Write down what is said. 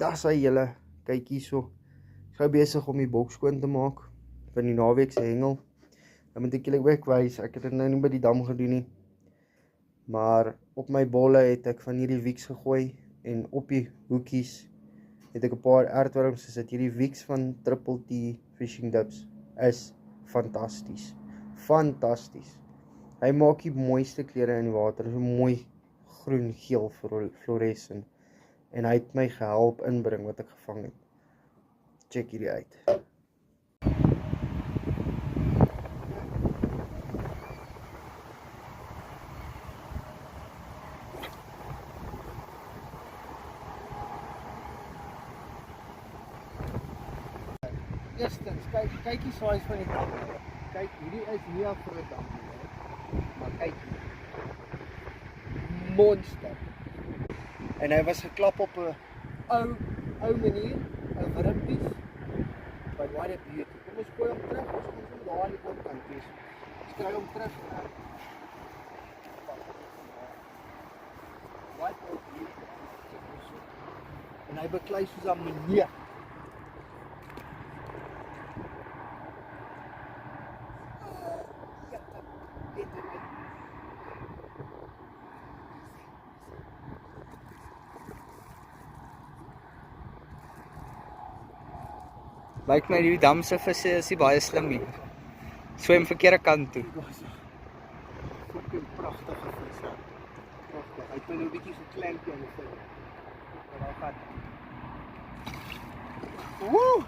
Das hy julle, kyk hierso. Ek is besig om die boks skoon te maak van die naweek se hengel. Dan moet ek julle ook wys, ek het dit nou nie by die dam gedoen nie. Maar op my bolle het ek van hierdie wieks gegooi en op die hoekies het ek 'n paar aardworms gesit. Hierdie wieks van Triple T Fishing Dips is fantasties. Fantasties. Hy maak die mooiste kleure in die water. Dit is 'n mooi groen geel fluorescent. En hy het my gehelp inbring wat ek gevang het. Check hierdie uit. Eerstens, kyk die size van die dam. Kyk, hierdie is nie 'n groot dam nie, maar kyk hier. Monster. En hy was geklap op 'n ou manier, 'n wurmpies. But what a beauty. Kom ons gooi hom terug, ons kom hom daar aan die kant wees. Ons kry hom terug. What a beauty. En hy beklei soos 'n meneer. Lyk my die dam se visse is nie baie slim nie. Swem verkeerde kant toe. Fucking pragtige vis. Pragtig. Hy het nou 'n bietjie geklemp aan die vis. Maar daar gaan. Woe!